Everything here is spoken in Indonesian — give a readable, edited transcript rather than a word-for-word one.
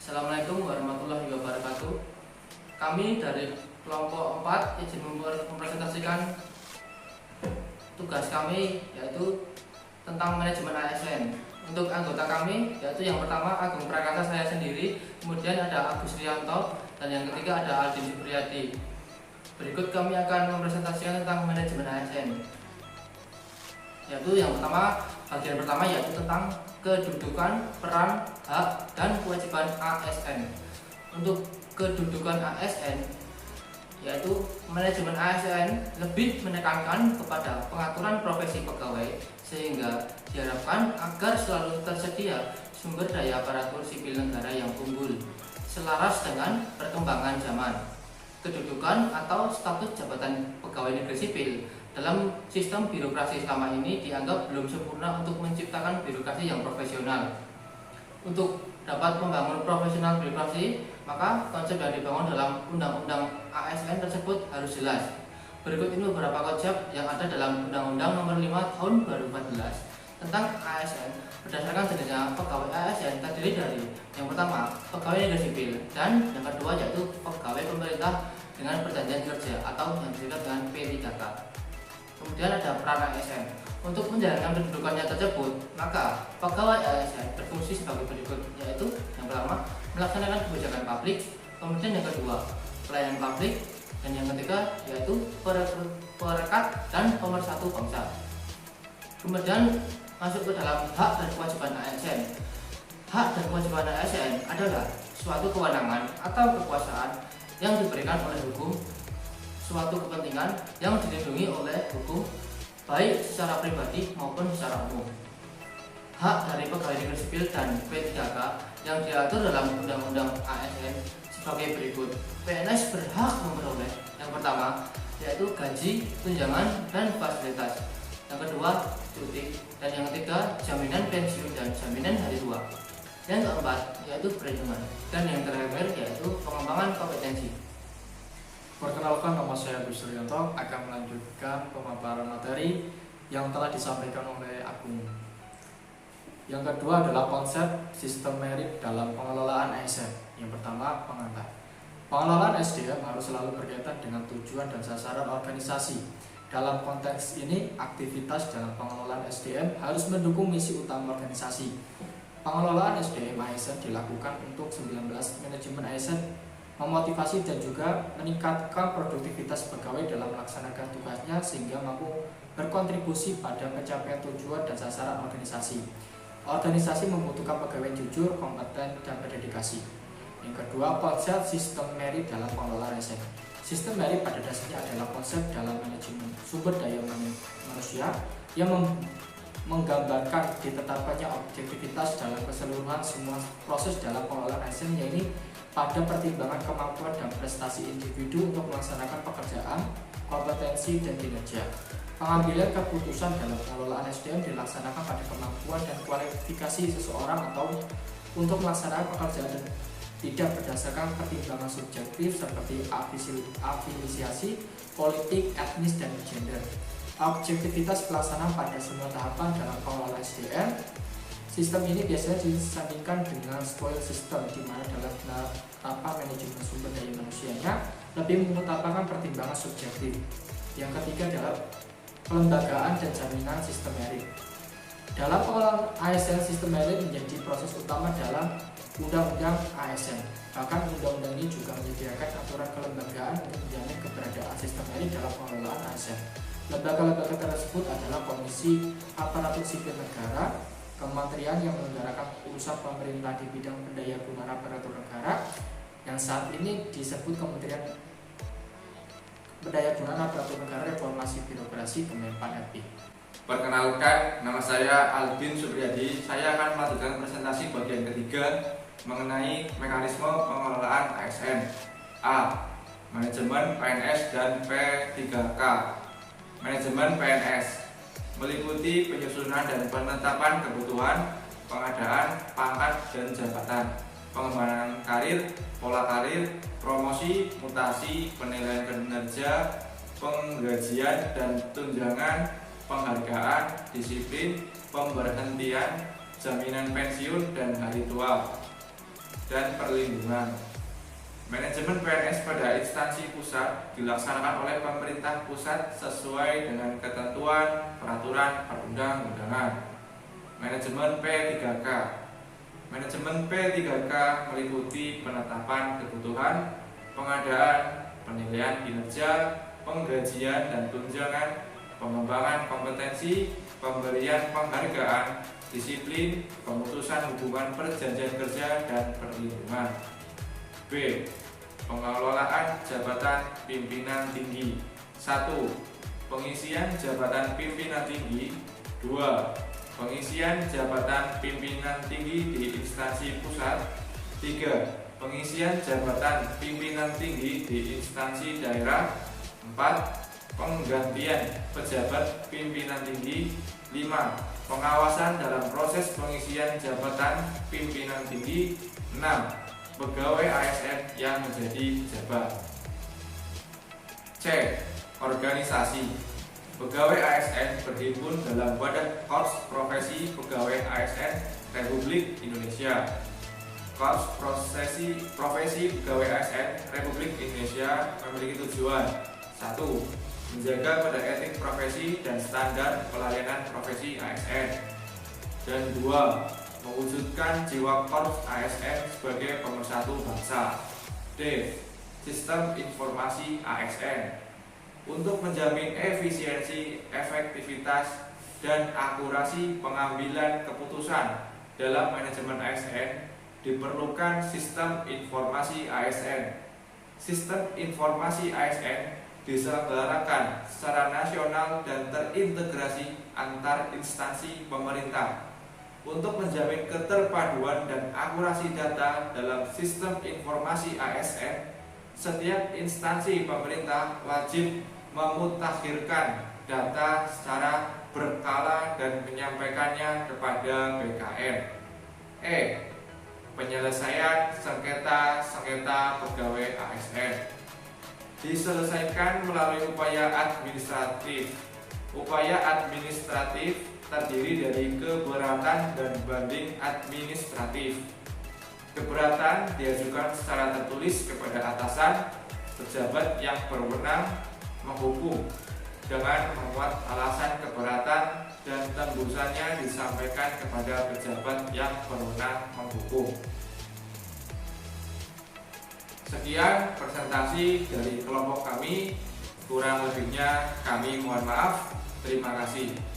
Assalamualaikum warahmatullahi wabarakatuh. Kami dari kelompok 4 izin mempresentasikan tugas kami, yaitu tentang manajemen ASN. Untuk anggota kami, yaitu yang pertama Agung Prakasa, saya sendiri, kemudian ada Agus Rianto, dan yang ketiga ada Aldin Supriyadi. Berikut kami akan mempresentasikan tentang manajemen ASN. Yaitu yang pertama, bagian pertama yaitu tentang kedudukan, peran, hak, dan kewajiban ASN. Untuk kedudukan ASN, yaitu manajemen ASN lebih menekankan kepada pengaturan profesi pegawai, sehingga diharapkan agar selalu tersedia sumber daya aparatur sipil negara yang unggul, selaras dengan perkembangan zaman. Kedudukan atau status jabatan pegawai negeri sipil dalam sistem birokrasi selama ini dianggap belum sempurna untuk menciptakan birokrasi yang profesional. Untuk dapat membangun profesional birokrasi, maka konsep yang dibangun dalam Undang-Undang ASN tersebut harus jelas. Berikut ini beberapa konsep yang ada dalam Undang-Undang Nomor 5 Tahun 2014 tentang ASN. Berdasarkan jenisnya, pegawai ASN terdiri dari yang pertama, pegawai negeri sipil, dan yang kedua yaitu pegawai pemerintah dengan perjanjian kerja atau yang disebut dengan P3K. Kemudian ada peran ASN. Untuk menjalankan kedudukannya tersebut, maka pegawai ASN berfungsi sebagai berikut, yaitu yang pertama, melaksanakan kebijakan publik, kemudian yang kedua, pelayanan publik, dan yang ketiga yaitu perekat dan pemersatu bangsa. Kemudian masuk ke dalam hak dan kewajiban ASN. Hak dan kewajiban ASN adalah suatu kewenangan atau kekuasaan yang diberikan oleh hukum, suatu kepentingan yang dilindungi oleh hukum, baik secara pribadi maupun secara umum. Hak dari pegawai negeri sipil dan P3K yang diatur dalam Undang-Undang ASN sebagai berikut. PNS berhak memperoleh yang pertama yaitu gaji, tunjangan, dan fasilitas. Yang kedua, cuti, dan yang ketiga, jaminan pensiun dan jaminan hari tua. Yang keempat yaitu perlindungan, dan yang terakhir yaitu pengembangan kompetensi. Perkenalkan, nama saya Agus Rianto, akan melanjutkan pemaparan materi yang telah disampaikan oleh Agung. Yang kedua adalah konsep sistem merit dalam pengelolaan ASN. Yang pertama, pengantar. Pengelolaan SDM harus selalu berkaitan dengan tujuan dan sasaran organisasi. Dalam konteks ini, aktivitas dalam pengelolaan SDM harus mendukung misi utama organisasi. Pengelolaan SDM ASN dilakukan untuk 19 manajemen ASN, memotivasi dan juga meningkatkan produktivitas pegawai dalam melaksanakan tugasnya sehingga mampu berkontribusi pada pencapaian tujuan dan sasaran organisasi. Organisasi membutuhkan pegawai jujur, kompeten, dan berdedikasi. Yang kedua, konsep sistem merit dalam pengelolaan ASN. Sistem merit pada dasarnya adalah konsep dalam manajemen sumber daya manusia yang menggambarkan ditetapkannya objektivitas dalam keseluruhan semua proses dalam pengelolaan ASN, yaitu pada pertimbangan kemampuan dan prestasi individu untuk melaksanakan pekerjaan, kompetensi, dan kinerja. Pengambilan keputusan dalam pengelolaan SDM dilaksanakan pada kemampuan dan kualifikasi seseorang atau untuk melaksanakan pekerjaan dan tidak berdasarkan pertimbangan subjektif seperti afiliasi, politik, etnis, dan gender. Objektivitas pelaksanaan pada semua tahapan dalam pengelolaan SDM. Sistem ini biasanya disandingkan dengan spoil system, di mana dalam penerapan manajemen sumber daya manusianya lebih mengutamakan pertimbangan subjektif. Yang ketiga adalah pelembagaan dan jaminan sistem merit. Dalam pengelolaan ASN, sistem merit menjadi proses utama dalam Undang-Undang ASN. Bahkan undang-undang ini juga menyediakan aturan kelembagaan untuk menjamin keberadaan sistem merit dalam pengelolaan ASN. Lembaga-lembaga tersebut adalah Komisi Aparatur Sipil Negara, kementerian yang menyelenggarakan urusan pemerintah di bidang pendayagunaan aparatur negara, yang saat ini disebut Kementerian Pendayagunaan Aparatur Negara Reformasi Birokrasi Kemenpan RI. Perkenalkan, nama saya Aldin Supriyadi. Saya akan melanjutkan presentasi bagian ketiga mengenai mekanisme pengelolaan ASN. A. Manajemen PNS dan P3K. Manajemen PNS meliputi penyusunan dan penetapan kebutuhan, pengadaan pangkat dan jabatan, pengembangan karir, pola karir, promosi, mutasi, penilaian kinerja, penggajian dan tunjangan, penghargaan, disiplin, pemberhentian, jaminan pensiun dan hari tua. dan perlindungan. Manajemen PNS pada instansi pusat dilaksanakan oleh pemerintah pusat sesuai dengan ketentuan peraturan perundang-undangan. Manajemen P3K. Manajemen P3K meliputi penetapan kebutuhan, pengadaan, penilaian kinerja, penggajian dan tunjangan, pengembangan kompetensi, pemberian penghargaan, disiplin, pemutusan hubungan perjanjian kerja, dan perlindungan. B. Pengelolaan jabatan pimpinan tinggi. 1. Pengisian jabatan pimpinan tinggi. 2. Pengisian jabatan pimpinan tinggi di instansi pusat. 3. Pengisian jabatan pimpinan tinggi di instansi daerah. 4. Penggantian pejabat pimpinan tinggi. 5. Pengawasan dalam proses pengisian jabatan pimpinan tinggi. 6. Pegawai ASN yang menjadi pejabat. C. Organisasi. Pegawai ASN berhimpun dalam Wadah Korps Profesi Pegawai ASN Republik Indonesia. Korps Profesi Pegawai ASN Republik Indonesia memiliki tujuan: 1. Menjaga kode etik profesi dan standar pelayanan profesi ASN. Dan 2. Mewujudkan jiwa Korps ASN sebagai pemersatu bangsa. D. Sistem informasi ASN. Untuk menjamin efisiensi, efektivitas, dan akurasi pengambilan keputusan dalam manajemen ASN, diperlukan sistem informasi ASN. Sistem informasi ASN diselenggarakan secara nasional dan terintegrasi antar instansi pemerintah. Untuk menjamin keterpaduan dan akurasi data dalam sistem informasi ASN, setiap instansi pemerintah wajib memutakhirkan data secara berkala dan menyampaikannya kepada BKN. E. Penyelesaian sengketa pegawai ASN diselesaikan melalui upaya administratif. Upaya administratif terdiri dari keberatan dan banding administratif. Keberatan diajukan secara tertulis kepada atasan pejabat yang berwenang menghukum dengan memuat alasan keberatan dan tembusannya disampaikan kepada pejabat yang berwenang menghukum. Sekian presentasi dari kelompok kami, kurang lebihnya kami mohon maaf. Terima kasih.